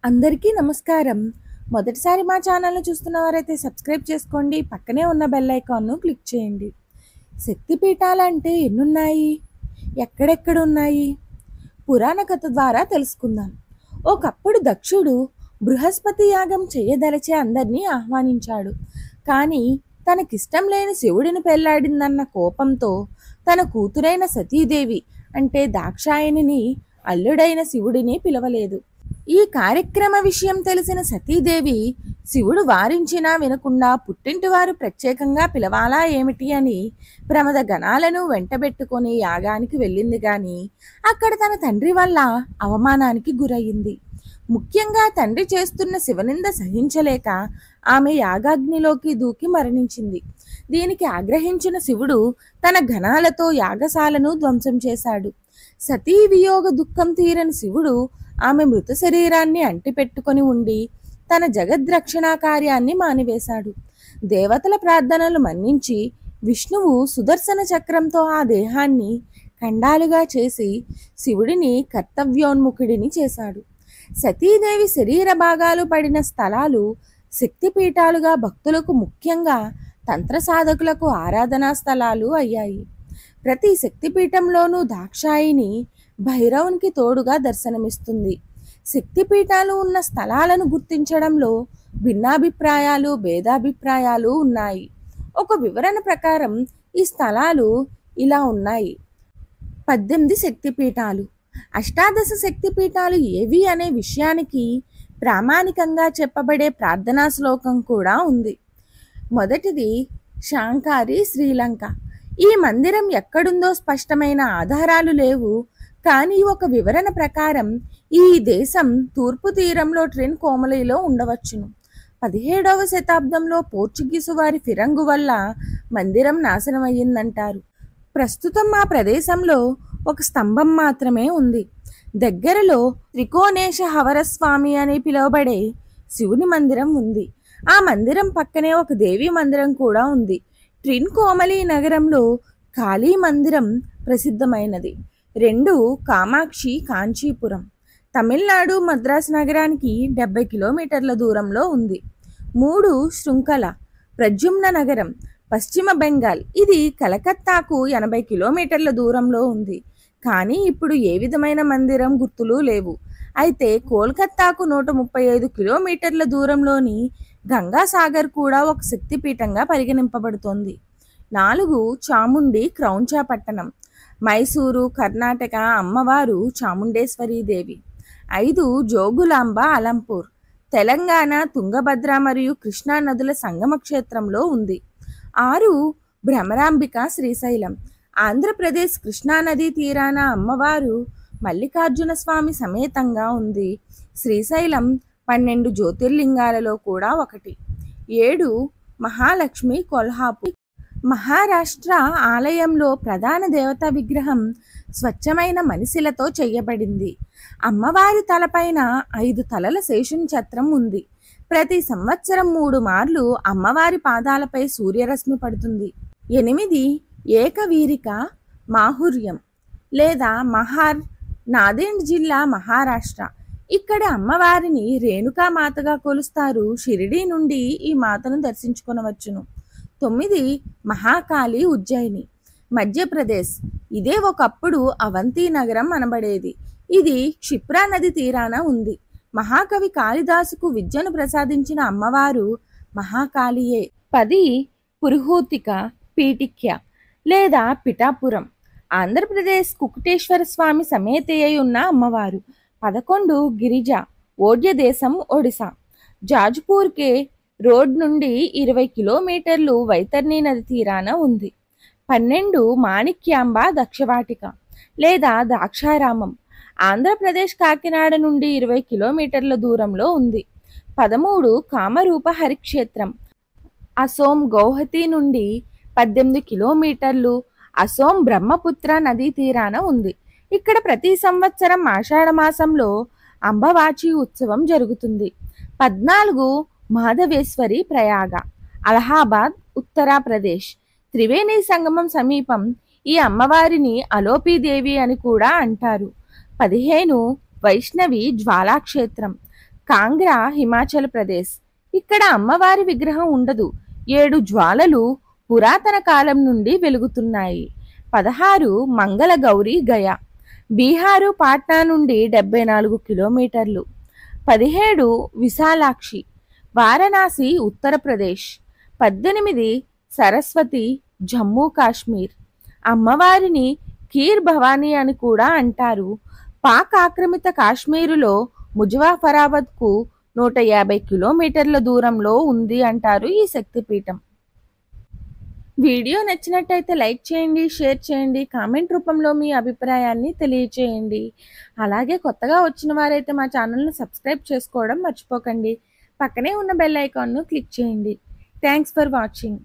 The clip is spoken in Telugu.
అందరికీ నమస్కారం. మొదటిసారి మా ఛానల్‌ని చూస్తున్నవారైతే సబ్స్క్రైబ్ చేసుకోండి. పక్కనే ఉన్న బెల్ ఐకాన్‌ను క్లిక్ చేయండి. శక్తిపీఠాలంటే ఎన్నున్నాయి? ఎక్కడెక్కడున్నాయి? పురాణ కథ ద్వారా తెలుసుకుందాం. ఒకప్పుడు దక్షుడు బృహస్పతి యాగం చేయదలచే అందరినీ ఆహ్వానించాడు. కానీ తనకిష్టం లేని శివుడిని పెళ్లాడిందన్న కోపంతో తన కూతురైన సతీదేవి అంటే దాక్షాయణిని అల్లుడైన శివుడిని పిలవలేదు. ఈ కార్యక్రమ విషయం తెలిసిన సతీదేవి శివుడు వారించినా వినకుండా పుట్టింటివారు ప్రత్యేకంగా పిలవాలా ఏమిటి అని ప్రమద గణాలను వెంటబెట్టుకొని యాగానికి వెళ్ళింది గాని అక్కడ తన తండ్రి వల్ల అవమానానికి గురయ్యింది. ముఖ్యంగా తండ్రి చేస్తున్న శివనింద సహించలేక ఆమె యాగాగ్నిలోకి దూకి మరణించింది. దీనికి ఆగ్రహించిన శివుడు తన ఘనాలతో యాగశాలను ధ్వంసం చేశాడు. సతీ వియోగ దుఃఖం తీరని శివుడు ఆమె మృత శరీరాన్ని అంటిపెట్టుకొని ఉండి తన జగద్రక్షణా కార్యాన్ని మానివేశాడు. దేవతల ప్రార్థనలు మన్నించి విష్ణువు సుదర్శన చక్రంతో ఆ దేహాన్ని ఖండాలుగా చేసి శివుడిని కర్తవ్యోన్ముఖుడిని చేశాడు. సతీదేవి శరీర భాగాలు పడిన స్థలాలు శక్తిపీఠాలుగా భక్తులకు, ముఖ్యంగా తంత్ర సాధకులకు ఆరాధనా స్థలాలు అయ్యాయి. ప్రతి శక్తిపీఠంలోనూ దాక్షాయిని భైరవునికి తోడుగా దర్శనమిస్తుంది. శక్తిపీఠాలు ఉన్న స్థలాలను గుర్తించడంలో భిన్నాభిప్రాయాలు, భేదాభిప్రాయాలు ఉన్నాయి. ఒక వివరణ ప్రకారం ఈ స్థలాలు ఇలా ఉన్నాయి: 18 శక్తిపీఠాలు. అష్టాదశ శక్తిపీఠాలు ఏవి అనే విషయానికి ప్రామాణికంగా చెప్పబడే ప్రార్థనా శ్లోకం కూడా ఉంది. మొదటిది శాంకారి, శ్రీలంక. ఈ మందిరం ఎక్కడుందో స్పష్టమైన ఆధారాలు లేవు. కానీ ఒక వివరణ ప్రకారం ఈ దేశం తూర్పు తీరంలో ట్రిన్కోమలీలో ఉండవచ్చును. 17వ శతాబ్దంలో పోర్చుగీసు వారి ఫిరంగు వల్ల మందిరం నాశనమయ్యిందంటారు. ప్రస్తుతం ఆ ప్రదేశంలో ఒక స్తంభం మాత్రమే ఉంది. దగ్గరలో త్రికోణేశ హవరస్వామి అని పిలువబడే శివుని మందిరం ఉంది. ఆ మందిరం పక్కనే ఒక దేవీ మందిరం కూడా ఉంది. ట్రిన్కోమలి నగరంలో కాళీ మందిరం ప్రసిద్ధమైనది. 2 కామాక్షి, కాంచీపురం. తమిళనాడు మద్రాసు నగరానికి 70 కిలోమీటర్ల దూరంలో ఉంది. 3 శృంఖల, ప్రద్యుమ్న నగరం, పశ్చిమ బెంగాల్. ఇది కలకత్తాకు 80 కిలోమీటర్ల దూరంలో ఉంది. కానీ ఇప్పుడు ఏ విధమైన మందిరం గుర్తులు లేవు. అయితే కోల్కత్తాకు 135 కిలోమీటర్ల దూరంలోని గంగాసాగర్ కూడా ఒక శక్తిపీఠంగా పరిగణింపబడుతోంది. 4 చాముండి, క్రౌంచపట్టణం, మైసూరు, కర్ణాటక. అమ్మవారు చాముండేశ్వరీదేవి. 5 జోగులాంబ, అలంపూర్, తెలంగాణ. తుంగభద్ర మరియు కృష్ణా నదుల సంగమ క్షేత్రంలో ఉంది. 6 భ్రమరాంబిక, శ్రీశైలం, ఆంధ్రప్రదేశ్. కృష్ణానదీ తీరాన అమ్మవారు మల్లికార్జున స్వామి సమేతంగా ఉంది. శ్రీశైలం 12 జ్యోతిర్లింగాలలో కూడా ఒకటి. 7 మహాలక్ష్మి, కొల్హాపూర్, మహారాష్ట్ర. ఆలయంలో ప్రధాన దేవతా విగ్రహం స్వచ్ఛమైన మనిషిలతో చేయబడింది. అమ్మవారి తలపైన 5 తలల శేషుని ఛత్రం ఉంది. ప్రతి సంవత్సరం 3 మార్లు అమ్మవారి పాదాలపై సూర్యరశ్మి పడుతుంది. 8 ఏకవీరిక, మాహుర్యం లేదా మహార్, నాందేడ్ జిల్లా, మహారాష్ట్ర. ఇక్కడ అమ్మవారిని రేణుకామాతగా కొలుస్తారు. షిరిడీ నుండి ఈ మాతను దర్శించుకొనవచ్చును. 9 మహాకాళి, ఉజ్జయిని, మధ్యప్రదేశ్. ఇదే ఒకప్పుడు అవంతి నగరం అనబడేది. ఇది క్షిప్రా నది తీరాన ఉంది. మహాకవి కాళిదాసుకు విద్యను ప్రసాదించిన అమ్మవారు మహాకాళియే. 10 పురుహూతిక, పీఠిక్య లేదా పిఠాపురం, ఆంధ్రప్రదేశ్. కుకుటేశ్వర స్వామి సమేతయ్య ఉన్న అమ్మవారు. 11 గిరిజ, ఓడ్య దేశం, ఒడిశా. జాజ్పూర్కే రోడ్ నుండి 20 కిలోమీటర్లు వైతర్ని నది తీరాన ఉంది. 12 మాణిక్యాంబ, దక్షవాటిక లేదా ద్రాక్షారామం, ఆంధ్రప్రదేశ్. కాకినాడ నుండి 20 కిలోమీటర్ల దూరంలో ఉంది. 13 కామరూప హరిక్షేత్రం, అసోం. గౌహతి నుండి 18 కిలోమీటర్లు, అసోం. బ్రహ్మపుత్ర నదీ తీరాన ఉంది. ఇక్కడ ప్రతి సంవత్సరం ఆషాఢ మాసంలో అంబవాచి ఉత్సవం జరుగుతుంది. 14 మాధవేశ్వరి, ప్రయాగ, అలహాబాద్, ఉత్తరప్రదేశ్. త్రివేణి సంగమం సమీపం ఈ అమ్మవారిని అలోపీదేవి అని కూడా అంటారు. 15 వైష్ణవి, జ్వాలాక్షేత్రం, కాంగ్రా హిమాచల్ ప్రదేశ్. ఇక్కడ అమ్మవారి విగ్రహం ఉండదు. 7 జ్వాలలు పురాతన కాలం నుండి వెలుగుతున్నాయి. 16 మంగళ గౌరీ గయా, బీహారు పాట్నా నుండి 74 కిలోమీటర్లు. 17 విశాలాక్షి, వారణాసి ఉత్తరప్రదేశ్. 18 సరస్వతి, జమ్మూ కాశ్మీర్. అమ్మవారిని ఖీర్ భవానీ అని కూడా అంటారు. పాక్ ఆక్రమిత కాశ్మీరులో ముజఫరాబాద్కు 150 కిలోమీటర్ల దూరంలో ఉంది అంటారు ఈ శక్తిపీఠం. వీడియో నచ్చినట్టయితే లైక్ చేయండి, షేర్ చేయండి, కామెంట్ రూపంలో మీ అభిప్రాయాన్ని తెలియచేయండి. అలాగే కొత్తగా వచ్చిన వారైతే మా ఛానల్ని సబ్స్క్రైబ్ చేసుకోవడం మర్చిపోకండి. పక్కనే ఉన్న బెల్ ఐకాన్ను క్లిక్ చేయండి. Thanks for watching.